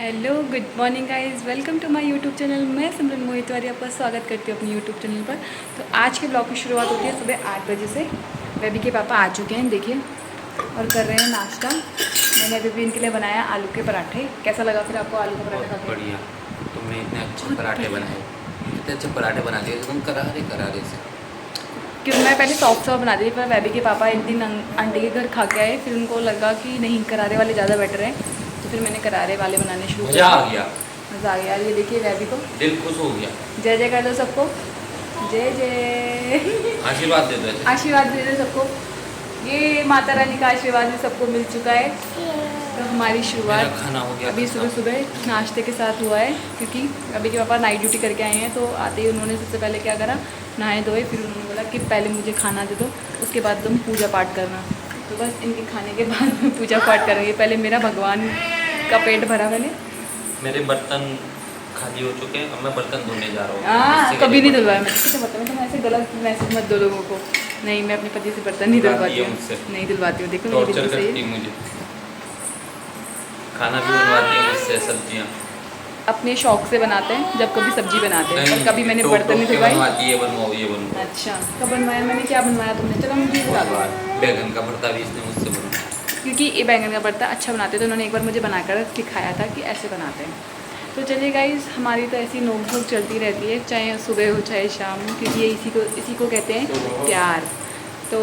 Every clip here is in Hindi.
Hello good morning guys, welcome to my YouTube channel. मैं सिमरन मोहित वारी आपका स्वागत करती हूँ अपनी यूट्यूब चैनल पर। तो आज के ब्लॉग की शुरुआत होती है सुबह 8 बजे से। बेबी के पापा आ चुके हैं, देखिए, और कर रहे हैं नाश्ता। मैंने अभी भी इनके लिए बनाया आलू के पराठे। कैसा लगा फिर आपको आलू के पराठे खाते? बढ़िया। तुमने इतने अच्छे पराठे बनाए, इतने अच्छे पराठे बना दिए तुम करारे से। क्योंकि मैं पहले सॉफ्ट बना दी, पर बेबी के पापा एक दिन आंटी के घर खा के आए, फिर उनको लगा कि नहीं, करारे वाले ज़्यादा बेटर है, तो फिर मैंने करारे वाले बनाने शुरू मज़ा आ गया। मज़ा आ गया। ये देखिए बेबी को, दिल खुश हो गया। जय जय कर दो सबको, जय जय। आशीर्वाद दे दो ऐसे। आशीर्वाद दे दो सबको। ये माता रानी का आशीर्वाद भी सबको मिल चुका है। तो हमारी शुरुआत मेरा खाना हो गया अभी सुबह सुबह नाश्ते के साथ हुआ है, क्योंकि अभी के पापा नाइट ड्यूटी करके आए हैं। तो आते ही उन्होंने सबसे पहले क्या करा, नहाए धोए, फिर उन्होंने बोला कि पहले मुझे खाना दे दो, उसके बाद तुम पूजा पाठ करना। तो बस इनके खाने के बाद मैं पूजा पाठ करूँगी। पहले मेरा भगवान का पेट भरा मैंने। मेरे बर्तन खाली हो चुके हैं, अब मैं बर्तन धोने जा रहा हूँ। हाँ, कभी नहीं धुलवाया मैंने। किसे पता है, तुम ऐसे गलत मैसेज मत दो लोगों को। नहीं, मैं अपने पति से बर्तन नहीं धुलवाती हूँ, नहीं धुलवाती हूँ। देखो मेरी टॉर्चर करती है मुझे, खाना भी बनवाती है मुझसे, सब्जियाँ अपने शौक से बनाते हैं, जब कभी सब्जी बनाते हैं। और कभी मैंने बर्तन नहीं धुलवाई। ये बनवाओ ये बनवाओ। अच्छा, कब बनवाया मैंने? क्या बनवाया तुमने? चलो मुझे बता दो। बैगन का भरता भी इसने मुझसे बनवाया, क्योंकि ये बैंगन का भरता अच्छा बनाते, तो उन्होंने एक बार मुझे बनाकर सिखाया था कि ऐसे बनाते हैं। तो चलिए गाइस, हमारी तो ऐसी नोक झोंक चलती रहती है, चाहे सुबह हो चाहे शाम हो, क्योंकि ये इसी को कहते हैं प्यार। तो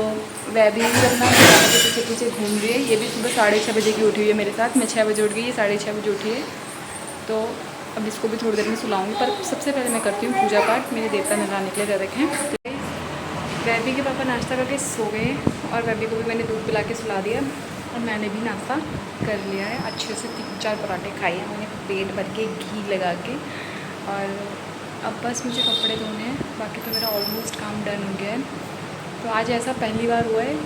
वह भी अपना पीछे पीछे घूम रही है। ये भी सुबह 6:30 बजे की उठी हुई है मेरे साथ। मैं 6 बजे उठ गई, ये 6:30 बजे उठी है। तो अब इसको भी थोड़ी देर में सुलाऊंगी, पर सबसे पहले मैं करती हूँ पूजा पाठ। मेरे देवता नजराने के लिए रखे हैं। बेबी के पापा नाश्ता करके सो गए, और बेबी को भी मैंने दूध पिला के सुला दिया, और मैंने भी नाश्ता कर लिया है। अच्छे से 3-4 पराठे खाए हैं मैंने पेट भर के, घी लगा के। और अब बस मुझे कपड़े धोने हैं, बाकी तो मेरा ऑलमोस्ट काम डन हो गया है। तो आज ऐसा पहली बार हुआ है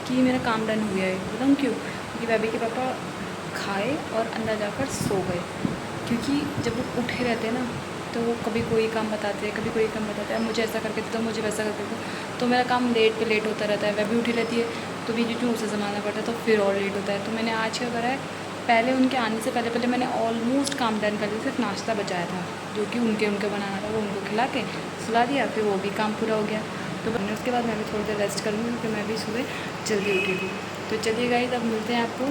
कि मेरा काम डन हो गया है। बताऊँ क्यों? क्योंकि बेबी के पापा खाए और अंदर जाकर सो गए। क्योंकि जब वो उठे रहते हैं ना, तो वो कभी कोई काम बताते हैं, कभी कोई काम बताते हैं, मुझे ऐसा करके दो, मुझे वैसा करके दो। तो मेरा काम लेट पे लेट होता रहता है। वह भी उठी रहती है, तो बीच बीच में उसे संभालना पड़ता है, तो फिर और लेट होता है। तो मैंने आज क्या करा है, पहले उनके आने से पहले मैंने ऑलमोस्ट काम डन कर दिया। सिर्फ नाश्ता बचाया था, जो कि उनके बनाना था, वो उनको खिला के सुला दिया, फिर वो भी काम पूरा हो गया। तो मैंने उसके बाद मैं भी थोड़ी देर रेस्ट करूँगी, क्योंकि मैं भी सुबह जल्दी उठी थी। तो चलिए गाइस, अब मिलते हैं आपको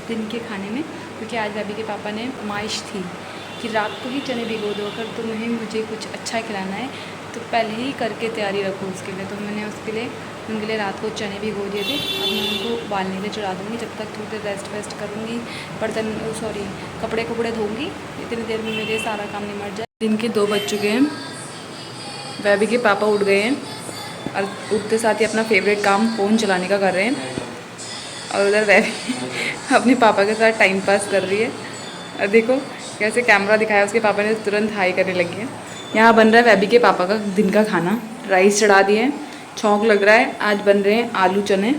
दिन के खाने में। क्योंकि आज बेबी के पापा ने फरमाइश थी कि रात को ही चने भिगो दो, अगर तुम्हें मुझे कुछ अच्छा खिलाना है तो पहले ही करके तैयारी रखो उसके लिए। तो मैंने उनके लिए रात को चने भिगो दिए थे। अब मैं उनको उबालने के लिए चढ़ा दूँगी, जब तक थोड़ी देर रेस्ट करूँगी, कपड़े धोऊँगी। इतनी देर में मेरे सारा काम निमट जाए। दिन के 2 बज चुके हैं, बेबी के पापा उठ गए हैं, और उठते साथ ही अपना फेवरेट काम फ़ोन चलाने का कर रहे हैं। और उधर बेबी अपने पापा के साथ टाइम पास कर रही है। और देखो कैसे कैमरा दिखाया, उसके पापा ने तुरंत हाई करने लगी है। यहाँ बन रहा है बेबी के पापा का दिन का खाना। राइस चढ़ा दिए हैं, छौंक लग रहा है। आज बन रहे हैं आलू चने,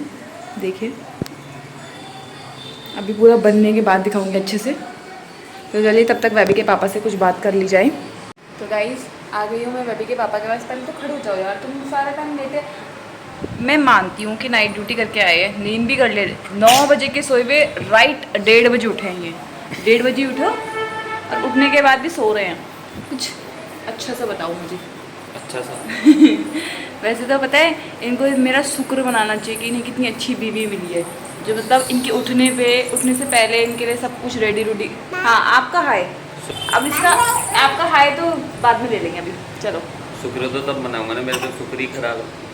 देखिए। अभी पूरा बनने के बाद दिखाऊंगी अच्छे से। तो चलिए तब तक बेबी के पापा से कुछ बात कर ली जाए। तो गाइस, आ गई हूँ मैं बेबी के पापा के पास। पहले तो खड़े हो जाओ यार, तुम सारा टाइम लेते। मैं मानती हूँ कि नाइट ड्यूटी करके आए हैं, नींद भी कर ले। 9 बजे के सोए हुए राइट 1:30 बजे उठेंगे। 1:30 बजे उठो, और उठने के बाद भी सो रहे हैं। कुछ अच्छा सा बताओ मुझे। अच्छा सा वैसे तो पता है, इनको मेरा शुक्र मनाना चाहिए कि इन्हें कितनी अच्छी बीवी मिली है, जो मतलब इनके उठने से पहले इनके लिए सब कुछ रेडी रूडी। हाँ, आपका हाय। अब इसका आपका हाय तो बाद में ले लेंगे, अभी चलो। शुक्र तो तब मनाऊंगा ना, मेरे तो शुक्र ही खराब है।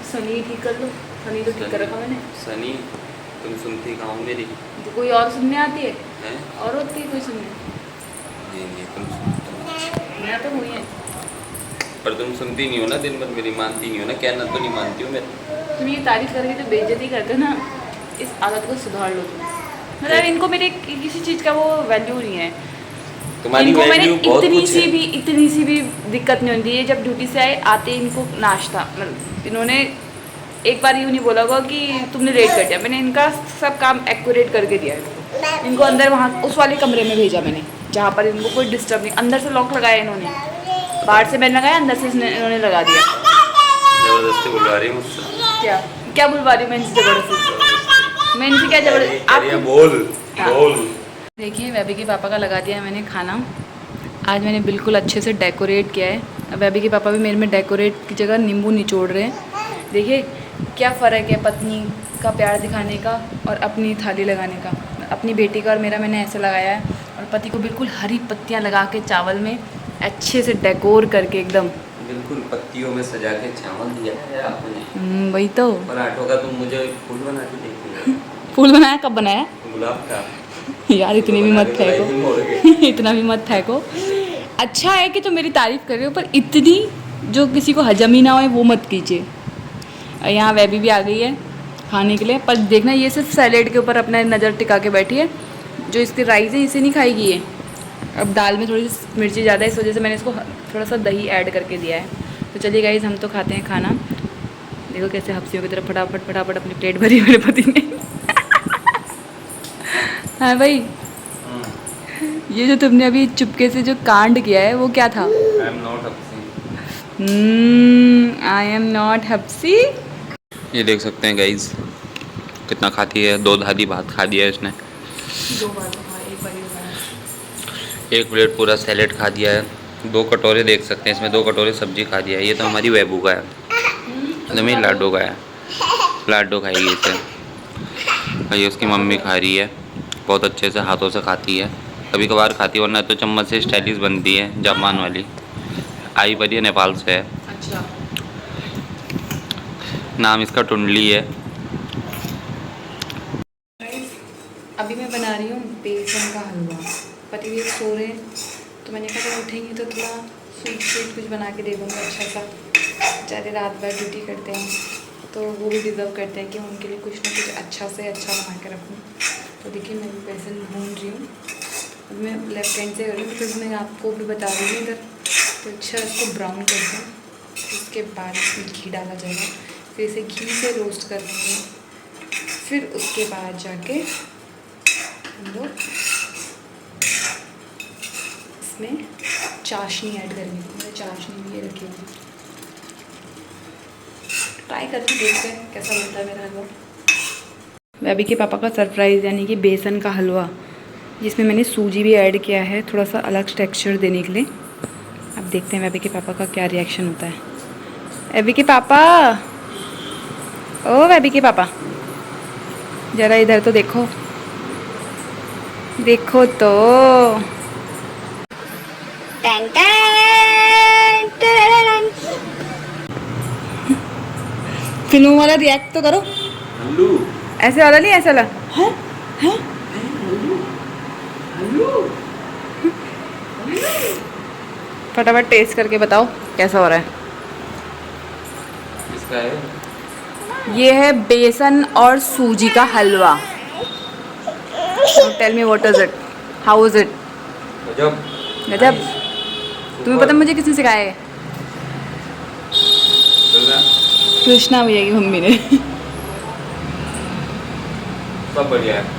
सनी ठीक कर लो, सनी तो ठीक कर रखा मैंने। सनी, तुम सुनती कहाँ हो मेरी? तो कोई और सुनने आती है, हैं? और होती है कोई सुनने? नहीं तुम मैं तो हुई है। पर तुम सुनती नहीं हो ना, दिन भर मेरी मानती नहीं हो ना, कहना तो नहीं मानती हो मेरे। तुम ये तारीफ करके जो बेइज्जती करते हो ना, इस आदत को सुधार लो तुम। मतलब इनको मेरे किसी चीज़ का वो वैल्यू नहीं है। तुम्हारी इनको मैंने वैल्यू बहुत कुछ है। इतनी सी भी दिक्कत नहीं होती है। जब ड्यूटी से आते इनको नाश्ता, मतलब इन्होंने एक बार यूँ नहीं बोला होगा कि तुमने लेट कर दिया। मैंने इनका सब काम एक्यूरेट करके दिया है। इनको अंदर वहाँ उस वाले कमरे में भेजा मैंने, जहाँ पर इनको कोई डिस्टर्ब नहीं। अंदर से लॉक लगाया इन्होंने, बाहर से मैंने लगाया, अंदर से इन्होंने लगा दिया। जबरदस्ती बुलवा रही हूँ मुझसे। क्या बुलवा रही हूँ मैं इनसे? जबरदस्ती मैं इनसे क्या जबरदस्ती? आप बोल। देखिए वेबी के पापा का लगा दिया है मैंने खाना। आज मैंने बिल्कुल अच्छे से डेकोरेट किया है। अब वेबी के पापा भी मेरे में डेकोरेट की जगह नींबू निचोड़ रहे हैं। देखिए क्या फ़र्क है पत्नी का प्यार दिखाने का और अपनी थाली लगाने का। अपनी बेटी का और मेरा मैंने ऐसे लगाया है, और पति को बिल्कुल हरी पत्तियाँ लगा के चावल में अच्छे से डेकोर करके एकदम बिल्कुल पत्तियों में सजा के चावल दिया है आपने। वही तो। पराठों का तुम मुझे फूल बना के देखो। फूल बनाया कब बनाया? गुलाब का। यार इतनी भी मत फेंको इतना भी मत फेंको। अच्छा है कि तुम मेरी तारीफ़ कर रहे हो, पर इतनी जो किसी को हजम ही ना हो वो मत कीजिए। यहाँ वेबी भी आ गई है खाने के लिए, पर देखना ये सिर्फ सैलेड के ऊपर अपना नज़र टिका के बैठी है। जो इसकी राइस है इसे नहीं खाएगी ये। अब दाल में थोड़ी सी मिर्ची ज़्यादा है, इस वजह से मैंने इसको थोड़ा सा दही ऐड करके दिया है। तो चलिए गाइस हम तो खाते हैं खाना। देखो कैसे हफ्सियों की तरफ फटाफट फटाफट अपनी प्लेट भरी मेरे पति ने। हाँ भाई, ये जो तुमने अभी चुपके से जो कांड किया है वो क्या था? आई एम नॉट हफ्सी। ये देख सकते हैं गाइज कितना खाती है। 2 थाली भात खा दिया है इसने। 2 बार एक बार 1 प्लेट पूरा सैलेड खा दिया है। 2 कटोरे देख सकते हैं इसमें, 2 कटोरे सब्जी खा दिया है। ये तो हमारी वेबू का है, तो मेरी लाडो का है। लाडो खाएगी इसे। और ये उसकी मम्मी खा रही है, बहुत अच्छे से हाथों से खाती है। कभी कभार खाती है, वरना तो चम्मच से स्टाइलिश बनती है जापान वाली। आई पर ये नेपाल से है। अच्छा। नाम इसका टुंडली है। अभी मैं बना रही हूँ बेसन का हलवा। पति भी सो रहे हैं, तो मैंने कहा जब उठेंगे तो थोड़ा स्वीट कुछ बना के दे दूँगा अच्छा सा। बेचारे रात भर ड्यूटी करते हैं, तो वो भी डिज़र्व करते हैं कि उनके लिए कुछ ना कुछ अच्छा से अच्छा बना के रखूँ। तो देखिए मैं बेसन भून रही हूँ। अब मैं लेफ्ट हैंड से कर रही हूँ, फिर मैं आपको भी बता रही हूँ इधर। तो अच्छा इसको ब्राउन कर दूँ, उसके बाद इसमें घी डाला जाएगा। फिर इसे घी से रोस्ट कर देंगे। फिर उसके बाद जाके हम लोग इसमें चाशनी ऐड करेंगे। मैंने चाशनी भी ये रखी हुई, ट्राई करके देखते हैं कैसा बनता है मेरा हलवा। बेबी के पापा का सरप्राइज़ यानी कि बेसन का हलवा, जिसमें मैंने सूजी भी ऐड किया है थोड़ा सा अलग टेक्सचर देने के लिए। अब देखते हैं बेबी के पापा का क्या रिएक्शन होता है। बेबी के पापा, ओ बेबी के पापा, ज़रा इधर तो देखो, देखो तो। फिल्मों वाला रिएक्ट तो करो। ऐसे वाला नहीं, ऐसा वाला। हैं हैं फटाफट टेस्ट करके बताओ कैसा हो रहा है। इसका है ये है बेसन और सूजी का हलवा। Tell me what is it, how is it? गजब। गजब। तुम्हें पता मुझे किसने सिखाया है? कृष्णा भैया की मम्मी ने। सब बढ़िया है।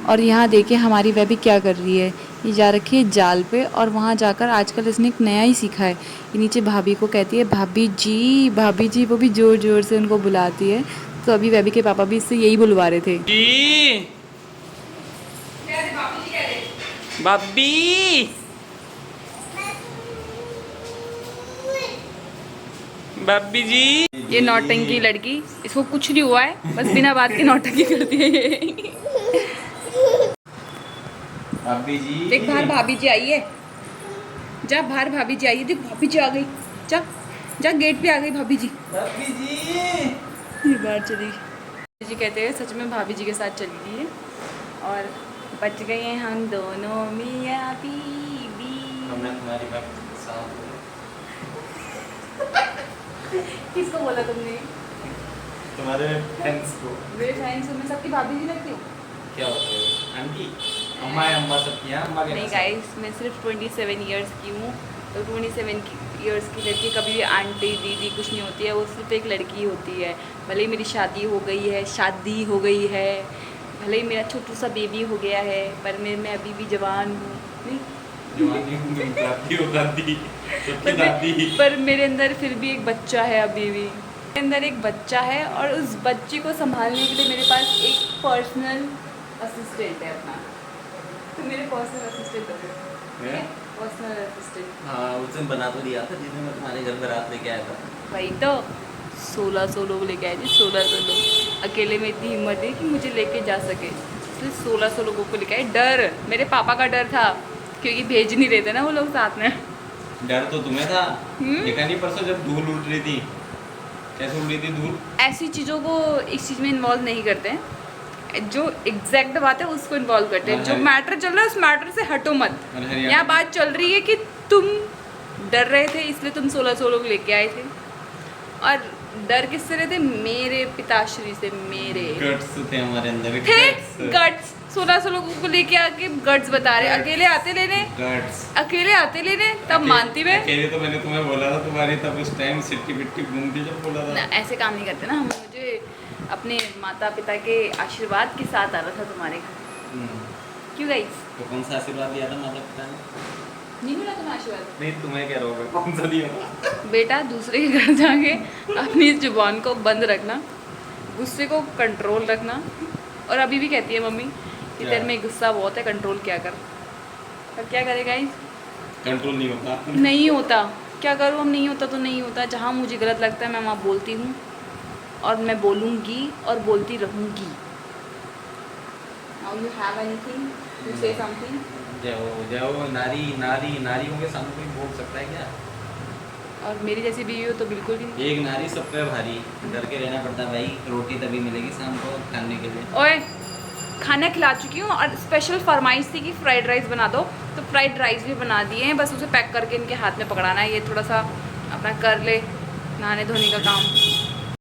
और यहाँ देखिए हमारी बेबी क्या कर रही है। ये जा रखी है जाल पे, और वहाँ जाकर आजकल इसने एक नया ही सीखा है। ये नीचे भाभी को कहती है भाभी जी, भाभी जी। वो भी ज़ोर ज़ोर से उनको बुलाती है। तो अभी बेबी के पापा भी इससे यही बुलवा रहे थे। भाभी, भाभी जी। ये नौटंकी लड़की, इसको कुछ नहीं हुआ है, बस बिना बात के नौटंकी करती है ये। भाभी जी, देख बाहर भाभी जी आई है, जा बाहर भाभी जी आई है। देख भाभी जी आ गई, जा जा गेट पे आ गई भाभी जी। भाभी जी, ये बाहर चली जी। कहते हैं सच में भाभी जी के साथ चली गई है, और बच गए हैं हम दोनों मियां बीवी। हमने तुम्हारी बात साथ किसको बोला तुमने? तुम्हारे फ्रेंड्स को। मेरे फ्रेंड्स में सबकी भाभी जी लगती हूँ। क्या होता है आंटी? अम्मा है, अम्मा सबकी हैं। अम्मा के नहीं गाइस, मैं सिर्फ 27 ईयर्स की हूँ। तो 27 ईयर्स की लड़की कभी भी आंटी दीदी कुछ नहीं होती है, वो सिर्फ एक लड़की होती है। भले ही मेरी शादी हो गई है, भले ही मेरा छोटू सा बेबी हो गया है, पर मैं अभी भी जवान हूँ। नहीं, जवानी में दादी हो दादी सबकी दादी। पर मेरे अंदर फिर भी एक बच्चा है अभी भी, मेरे अंदर एक बच्चा है और उस बच्चे को संभालने के लिए मेरे पास एक पर्सनल असिस्टेंट है अपना। तो मेरे पर्सनल असिस्टेंट है, पर्सनल असिस्टेंट। हाँ उस दिन बना तो दिया था जिसमें मैं तुम्हारे घर बारात लेके आया था। वही तो 1600 लोग लेके आए थे, 1600 लोग। अकेले में इतनी हिम्मत है कि मुझे लेके जा सके, इसलिए 1600 लोगों को लेके आए। डर मेरे पापा का डर था क्योंकि भेज नहीं रहे थे ना वो लोग साथ में। डर तो तुम्हें था, देखा नहीं परसों जब धूल उड़ रही थी, कैसे उड़ रही थी धूल। ऐसी चीज़ों को इस चीज़ में इन्वॉल्व नहीं करते हैं, जो एग्जैक्ट बात है उसको इन्वॉल्व करते हैं। जो मैटर चल रहा है उस मैटर से हटो मत। यहाँ बात चल रही है कि तुम डर रहे थे इसलिए तुम 1600 लोग लेके आए थे। और डर किससे रहे थे? मेरे पिताश्री से। मेरे गट्स थे हमारे अंदर, थे गट्स। 1600 लोगों को लेके आके गट्स बता रहे। अकेले आते लेने, गट्स अकेले आते लेने तब मानती मैं। अकेले तो मैंने तुम्हें बोला था, तुम्हारी तब उस टाइम सिट्टी बिट्टी घूमती जब बोला था। ना, ऐसे काम नहीं करते ना हम। मुझे अपने माता पिता के आशीर्वाद के साथ आना था तुम्हारे घर। क्यों गाइस? तो कौन सा आशीर्वाद दिया था माता पिता ने? नहीं मिला तुम्हें आशीर्वाद? नहीं तुम्हें कह रहा हूँ मैं, कौन सा दिया था? बेटा दूसरे के घर जाके अपनी जुबान को बंद रखना, गुस्से को कंट्रोल रखना। और अभी भी कहती है मम्मी कि तेरे में गुस्सा बहुत है, कंट्रोल क्या कर। पर क्या करे गाइस, कंट्रोल नहीं होता। नहीं होता। क्या करूँ हम? नहीं होता तो नहीं होता। जहाँ मुझे गलत लगता है मैं वहाँ बोलती हूँ और मैं बोलूँगी और बोलती रहूँगी। Now you have anything to say something? जय हो नारी, नारी नारियों के सामने कोई बोल सकता है क्या? और मेरी जैसी बीवी हो तो बिल्कुल भी नहीं। एक नारी सब पे भारी, डर के रहना पड़ता है भाई। रोटी तभी मिलेगी शाम को खाने के लिए। ओए खाना खिला चुकी हूँ और स्पेशल फरमाइश थी कि फ्राइड राइस बना दो, तो फ्राइड राइस भी बना दिए हैं। बस उसे पैक करके इनके हाथ में पकड़ाना है। ये थोड़ा सा अपना कर ले नहाने धोने का काम।